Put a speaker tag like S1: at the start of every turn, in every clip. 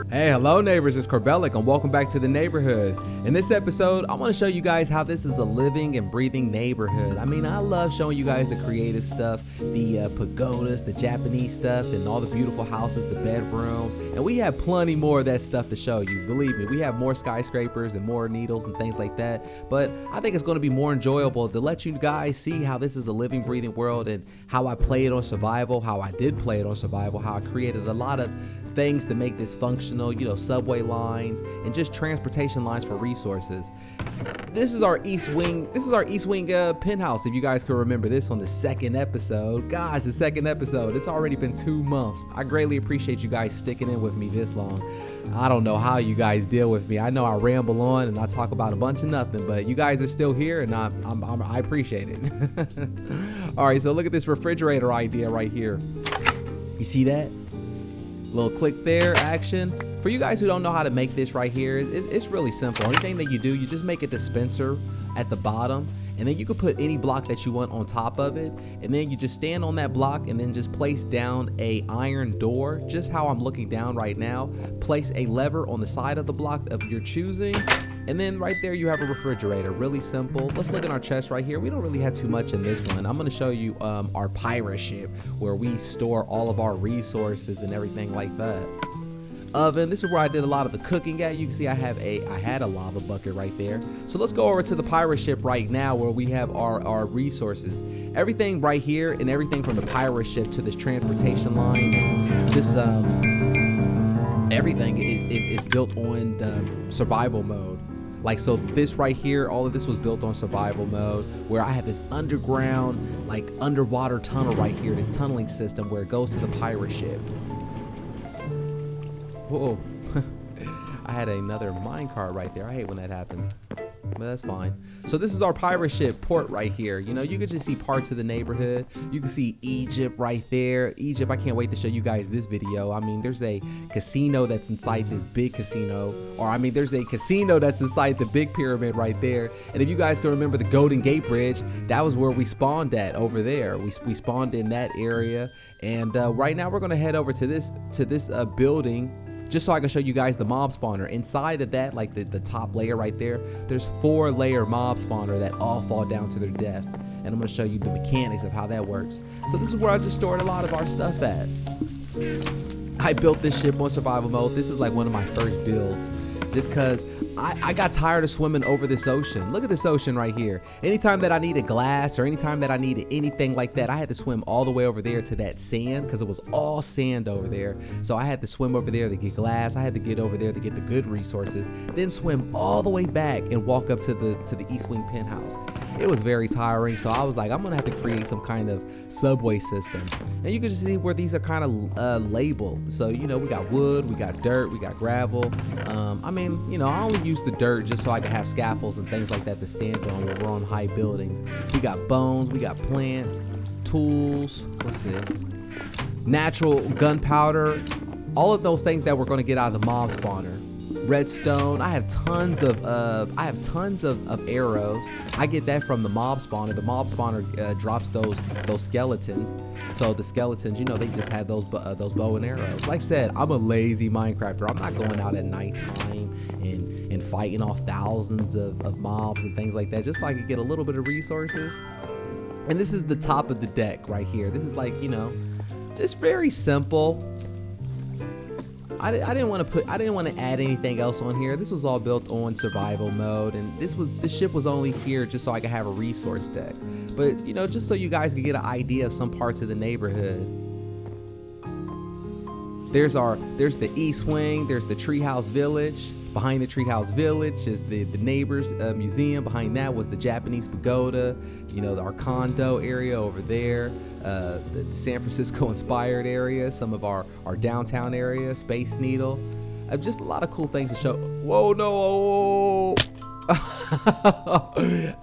S1: Hey, hello neighbors, it's Corbellic and welcome back to the neighborhood. In this episode, I want to show you guys how this is a living and breathing neighborhood. I mean, I love showing you guys the creative stuff, the pagodas, the Japanese stuff, and all the beautiful houses, the bedrooms. And we have plenty more of that stuff to show you. Believe me, we have more skyscrapers and more needles and things like that. But I think it's going to be more enjoyable to let you guys see how this is a living, breathing world and how I play it on survival, how I did play it on survival, how I created a lot of things to make this functional, you know, subway lines and just transportation lines for resources. This is our East Wing. This is our East Wing penthouse. If you guys can remember this on the second episode, guys, the second episode. It's already been 2 months. I greatly appreciate you guys sticking in with me this long. I don't know how you guys deal with me. I know I ramble on and I talk about a bunch of nothing, but you guys are still here, and I appreciate it. All right, so look at this refrigerator idea right here. You see that? Little click there, action. For you guys who don't know how to make this right here, it's really simple. Anything that you do, you just make a dispenser at the bottom, and then you can put any block that you want on top of it, and then you just stand on that block and then just place down a iron door, just how I'm looking down right now. Place a lever on the side of the block of your choosing, and then right there you have a refrigerator. Really simple. Let's look at our chest right here. We don't really have too much in this one. I'm going to show you our pirate ship, where we store all of our resources and everything like that. Oven. This is where I did a lot of the cooking at. You can see I had a lava bucket right there. So let's go over to the pirate ship right now, where we have our resources. Everything right here, and everything from the pirate ship to this transportation line, just everything is built on survival mode. Like, so this right here, all of this was built on survival mode, where I have this underground, like underwater tunnel right here, this tunneling system where it goes to the pirate ship. Whoa, I had another minecart right there. I hate when that happens, but that's fine. So this is our pirate ship port right here. You know, you can just see parts of the neighborhood. You can see Egypt right there. Egypt, I can't wait to show you guys this video. I mean, there's a casino that's inside this big casino, or I mean, there's a casino that's inside the big pyramid right there. And if you guys can remember the Golden Gate Bridge, that was where we spawned at over there. We spawned in that area. And right now we're gonna head over to this building, just so I can show you guys the mob spawner. Inside of that, like the top layer right there, there's 4-layer mob spawner that all fall down to their death. And I'm gonna show you the mechanics of how that works. So this is where I just stored a lot of our stuff at. I built this ship on survival mode. This is like one of my first builds, just cause I got tired of swimming over this ocean. Look at this ocean right here. Anytime that I needed glass or anytime that I needed anything like that, I had to swim all the way over there to that sand, because it was all sand over there. So I had to swim over there to get glass. I had to get over there to get the good resources, then swim all the way back and walk up to the East Wing penthouse. It was very tiring, so I was like, I'm gonna have to create some kind of subway system. And you can just see where these are kind of labeled. So, you know, we got wood, we got dirt, we got gravel. I mean, you know, I only use the dirt just so I can have scaffolds and things like that to stand on when we're on high buildings. We got bones, we got plants, tools, let's see, natural gunpowder, all of those things that we're gonna get out of the mob spawner. Redstone. I have tons of arrows. I get that from the mob spawner. The mob spawner drops those skeletons. So the skeletons, you know, they just have those bow and arrows. Like I said, I'm a lazy Minecrafter. I'm not going out at nighttime and fighting off thousands of mobs and things like that, just so I could get a little bit of resources. And this is the top of the deck right here. This is like, you know, just very simple. I didn't want to add anything else on here. This was all built on survival mode, and this ship was only here just so I could have a resource deck. But, you know, just so you guys can get an idea of some parts of the neighborhood. There's the East Wing, there's the Treehouse Village. Behind the Treehouse Village is the neighbors museum. Behind that was the Japanese pagoda, you know, our condo area over there, the San Francisco inspired area, some of our downtown area, Space Needle. Just a lot of cool things to show. Whoa, no.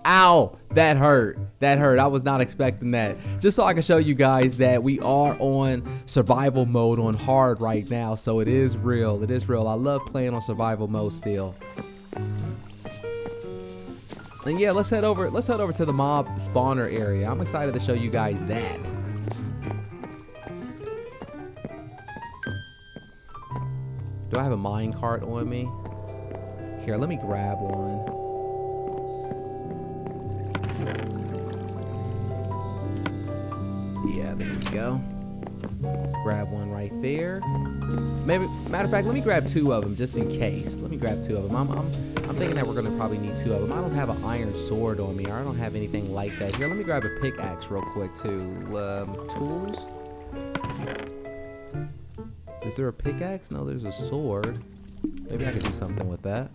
S1: Ow, that hurt. I was not expecting that. Just so I can show you guys that we are on survival mode on hard right now. So it is real. I love playing on survival mode still. And yeah, let's head over to the mob spawner area. I'm excited to show you guys that. Do I have a mine cart on me? Here, let me grab one. Yeah, there we go. Grab one right there. Maybe, matter of fact, let me grab 2 of them just in case. Let me grab 2 of them. I'm thinking that we're gonna probably need 2 of them. I don't have an iron sword on me, or I don't have anything like that. Here, let me grab a pickaxe real quick too. Tools. Is there a pickaxe? No, there's a sword. Maybe I could do something with that.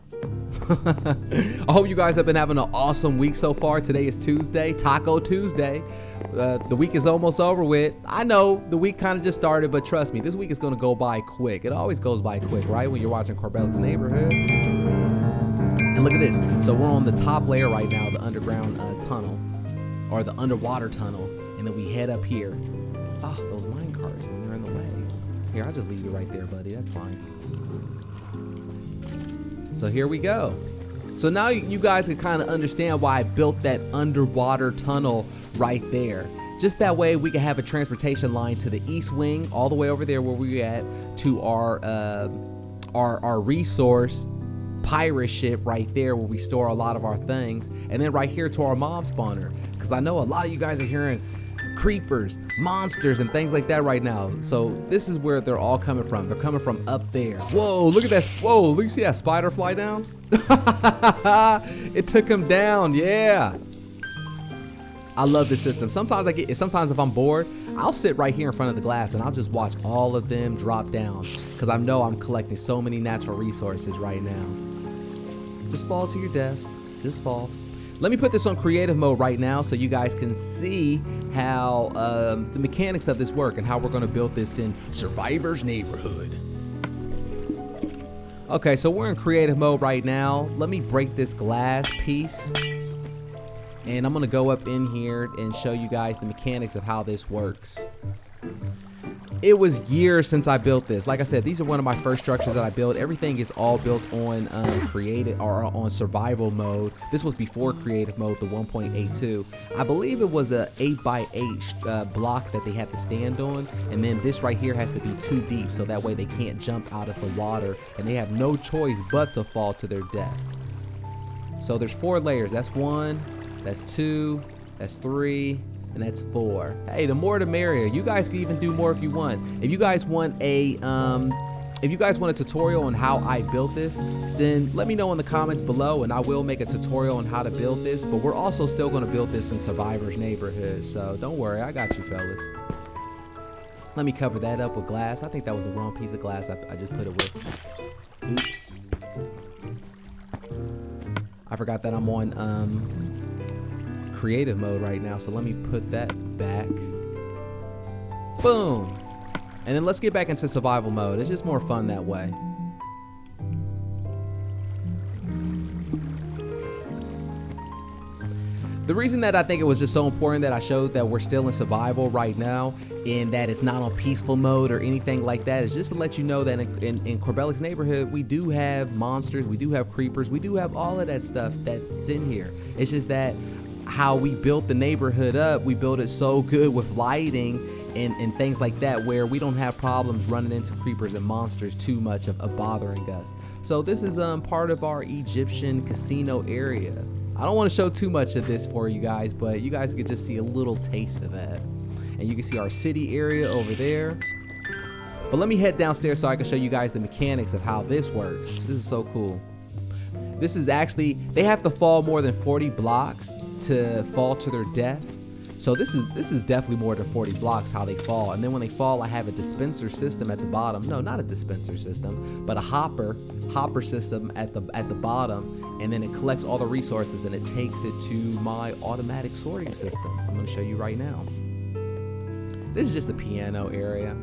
S1: I hope you guys have been having an awesome week so far. Today is Tuesday, Taco Tuesday. The week is almost over with. I know the week kind of just started, but trust me, this week is going to go by quick. It always goes by quick, right? When you're watching Corbellic'S Neighborhood. And look at this. So we're on the top layer right now, the underground tunnel, or the underwater tunnel. And then we head up here. Oh, those mine carts, man, they're in the way. Here, I'll just leave you right there, buddy. That's fine. So here we go. So now you guys can kind of understand why I built that underwater tunnel right there. Just that way we can have a transportation line to the east wing, all the way over there where we're at, to our resource pirate ship right there where we store a lot of our things, and then right here to our mob spawner. Because I know a lot of you guys are hearing creepers, monsters, and things like that right now. So this is where they're all coming from. They're coming from up there. Whoa, look at that. Whoa, look, you see that spider fly down? It took him down. Yeah. I love this system. Sometimes if I'm bored, I'll sit right here in front of the glass and I'll just watch all of them drop down, because I know I'm collecting so many natural resources right now. Just fall to your death. Just fall. Let me put this on creative mode right now so you guys can see how the mechanics of this work and how we're going to build this in Survivor's Neighborhood. Okay, so we're in creative mode right now. Let me break this glass piece. And I'm going to go up in here and show you guys the mechanics of how this works. It was years since I built this. Like I said, these are one of my first structures that I built. Everything is all built on creative or on survival mode. This was before creative mode, the 1.82. I believe it was a 8x8 block that they had to stand on, and then this right here has to be 2 deep, so that way they can't jump out of the water, and they have no choice but to fall to their death. So there's 4 layers. That's 1, that's 2, that's 3. And that's 4. Hey, the more the merrier. You guys can even do more if you want. If you guys want a tutorial on how I built this, then let me know in the comments below, and I will make a tutorial on how to build this. But we're also still going to build this in Survivor's Neighborhood, so don't worry, I got you, fellas. Let me cover that up with glass. I think that was the wrong piece of glass I just put it with. Oops. I forgot that I'm on creative mode right now, so let me put that back. Boom. And then let's get back into survival mode. It's just more fun that way. The reason that I think it was just so important that I showed that we're still in survival right now, and that it's not on peaceful mode or anything like that, is just to let you know that in Corbellic'S Neighborhood, we do have monsters, we do have creepers, we do have all of that stuff that's in here. It's just that how we built the neighborhood up, we built it so good with lighting and things like that, where we don't have problems running into creepers and monsters too much of bothering us. So this is part of our Egyptian casino area. I don't want to show too much of this for you guys, but you guys can just see a little taste of that. And you can see our city area over there. But let me head downstairs so I can show you guys the mechanics of how this works. This is so cool. This is actually, they have to fall more than 40 blocks to fall to their death. So this is definitely more than 40 blocks how they fall. And then when they fall, I have a dispenser system at the bottom. No, not a dispenser system, but a hopper system at the bottom. And then it collects all the resources and it takes it to my automatic sorting system. I'm going to show you right now. This is just a piano area.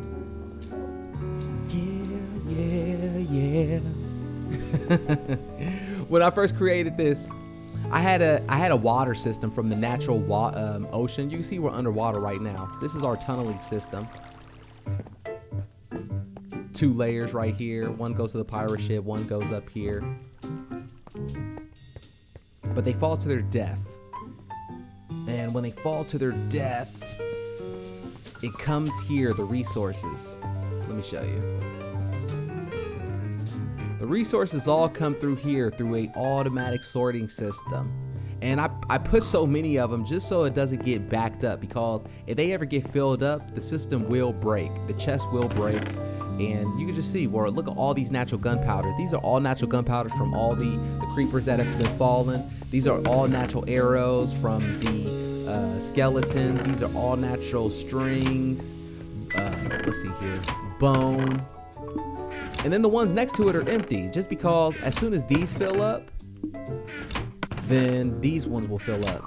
S1: Yeah. When I first created this, I had a water system from the natural ocean. You can see we're underwater right now. This is our tunneling system. 2 layers right here. One goes to the pirate ship, one goes up here. but they fall to their death. And when they fall to their death, it comes here, the resources. Let me show you. The resources all come through here through a automatic sorting system. And I put so many of them just so it doesn't get backed up, because if they ever get filled up, the system will break. The chest will break. And you can just see, well, look at all these natural gunpowders. These are all natural gunpowders from all the creepers that have been fallen. These are all natural arrows from the skeletons. These are all natural strings. Let's see here. Bone. And then the ones next to it are empty, just because as soon as these fill up, then these ones will fill up.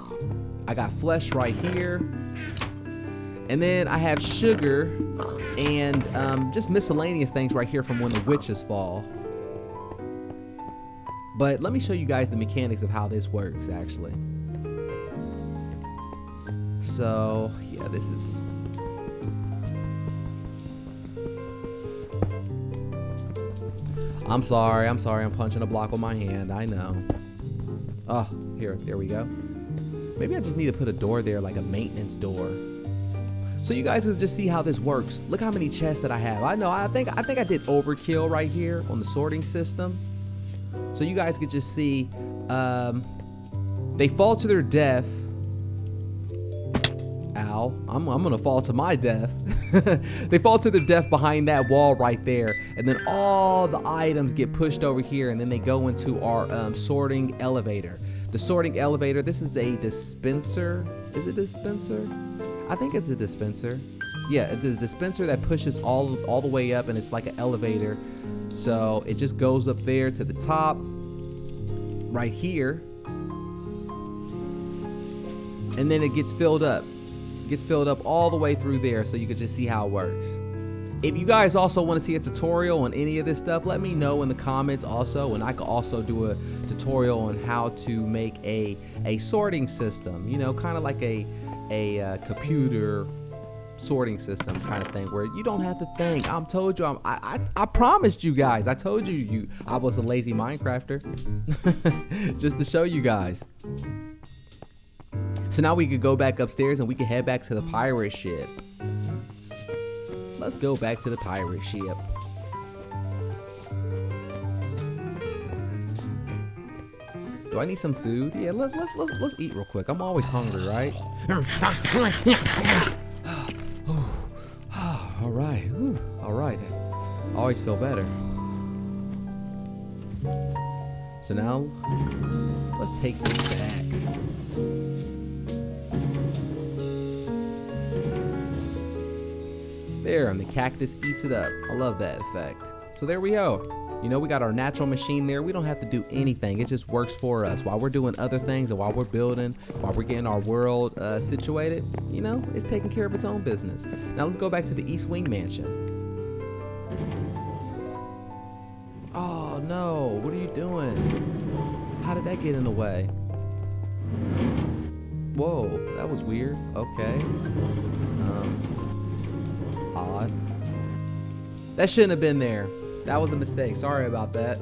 S1: I got flesh right here. And then I have sugar and just miscellaneous things right here from when the witches fall. But let me show you guys the mechanics of how this works, actually. So, yeah, this is... I'm sorry, I'm punching a block with my hand, I know. Oh, there we go. Maybe I just need to put a door there, like a maintenance door. So you guys can just see how this works. Look how many chests that I have. I know, I think I did overkill right here on the sorting system. So you guys could just see, they fall to their death. Ow, I'm gonna fall to my death. They fall to their death behind that wall right there, and then all the items get pushed over here, and then they go into our sorting elevator. The sorting elevator, this is a dispenser. Is it a dispenser? I think it's a dispenser. Yeah, it's a dispenser that pushes all the way up, and it's like an elevator. So it just goes up there to the top, right here, and then it gets filled up. It gets filled up all the way through there, so you can just see how it works. If you guys also want to see a tutorial on any of this stuff, let me know in the comments also, and I could also do a tutorial on how to make a sorting system, you know, kind of like a computer sorting system kind of thing, where you don't have to think. I promised you guys. I told you I was a lazy Minecrafter. Just to show you guys. So now we could go back upstairs and we can head back to the pirate ship. Let's go back to the pirate ship. Do I need some food? Yeah, let's eat real quick. I'm always hungry, right? All right. All right. I always feel better. So now let's take this back. There, and the cactus eats it up. I love that effect. So there we go. You know, we got our natural machine there. We don't have to do anything. It just works for us while we're doing other things, and while we're building, while we're getting our world situated. You know, it's taking care of its own business. Now let's go back to the East Wing Mansion. Oh no, what are you doing? How did that get in the way? Whoa, that was weird. Okay. Odd. That shouldn't have been there. That was a mistake. Sorry about that.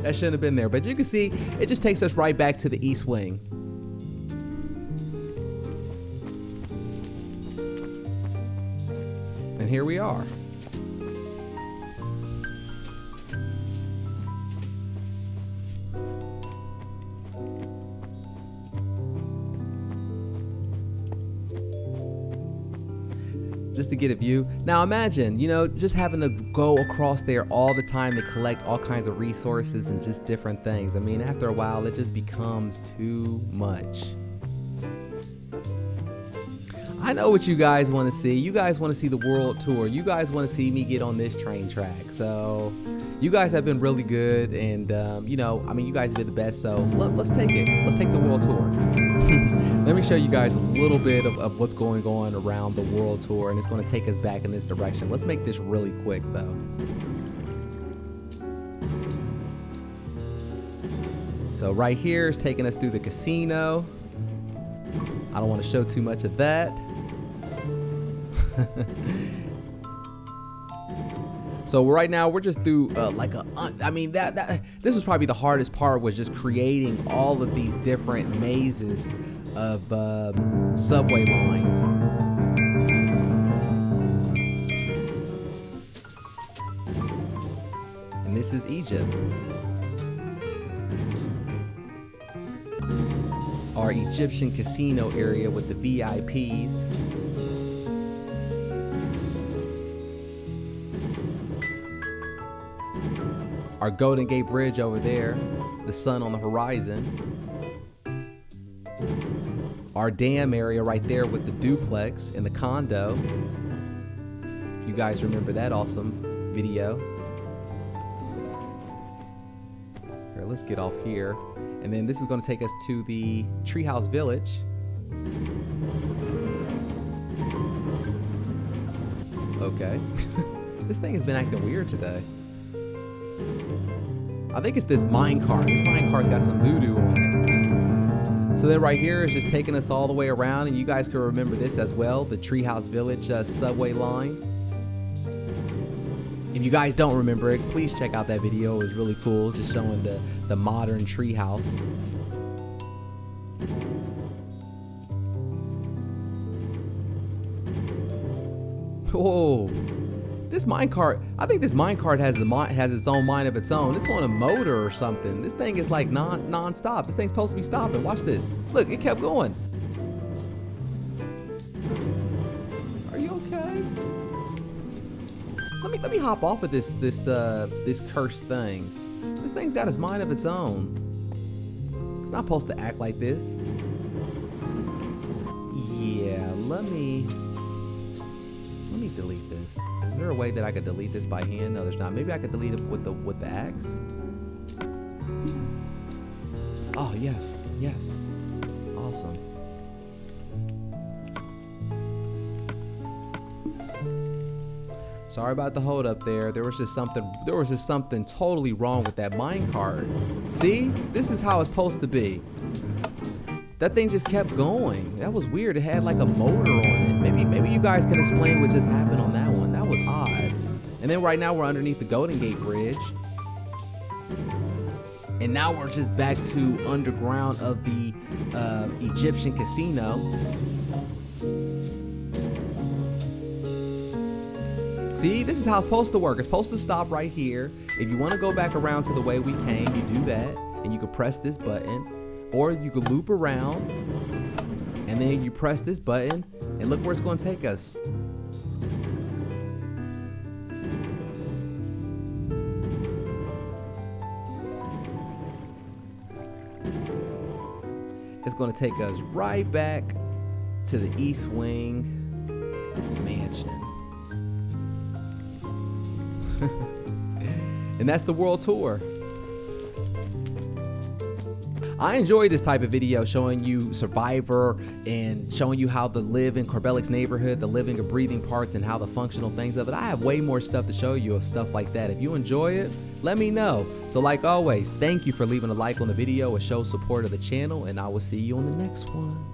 S1: That shouldn't have been there. But you can see, it just takes us right back to the East Wing. And here we are. Just to get a view. Now imagine, you know, just having to go across there all the time to collect all kinds of resources and just different things. I mean, after a while, it just becomes too much. I know what you guys want to see. You guys want to see the world tour. You guys want to see me get on this train track. So you guys have been really good, and you know, I mean, you guys did the best. So let's take it. Let's take the world tour. Let me show you guys a little bit of what's going on around the world tour, and it's going to take us back in this direction. Let's make this really quick though. So right here is taking us through the casino. I don't want to show too much of So right now we're just through this was probably the hardest part, was just creating all of these different mazes of subway lines. And this is Egypt. Our Egyptian casino area with the VIPs. Our Golden Gate Bridge over there, the sun on the horizon. Our dam area right there with the duplex and the condo. If you guys remember that awesome video. Here, let's get off here. And then this is going to take us to the Treehouse Village. Okay. This thing has been acting weird today. I think it's this minecart. This minecart's got some voodoo on it. So then right here is just taking us all the way around, and you guys can remember this as well, the Treehouse Village subway line. If you guys don't remember it, please check out that video. It was really cool, just showing the modern treehouse. Whoa. This minecart, I think this minecart has its own mind of its own. It's on a motor or something. This thing is like non-stop. This thing's supposed to be stopping. Watch this. Look, it kept going. Are you okay? Let me hop off of this cursed thing. This thing's got its mind of its own. It's not supposed to act like this. Yeah, let me delete this. Is there a way that I could delete this by hand? No, there's not. Maybe I could delete it with the axe. Oh, yes. Yes. Awesome. Sorry about the hold up there. There was just something totally wrong with that minecart. See? This is how it's supposed to be. That thing just kept going. That was weird. It had like a motor on it. Maybe you guys can explain what just happened on that one. That was odd. And then right now we're underneath the Golden Gate Bridge. And now we're just back to underground of the Egyptian casino. See, this is how it's supposed to work. It's supposed to stop right here. If you want to go back around to the way we came, you do that. And you can press this button. Or you could loop around, and then you press this button, and look where it's going to take us. It's going to take us right back to the East Wing mansion. And that's the world tour. I enjoy this type of video, showing you Survivor and showing you how to live in Corbellic'S neighborhood, the living and breathing parts and how the functional things of it. I have way more stuff to show you of stuff like that. If you enjoy it, let me know. So like always, thank you for leaving a like on the video. It shows support of the channel, and I will see you on the next one.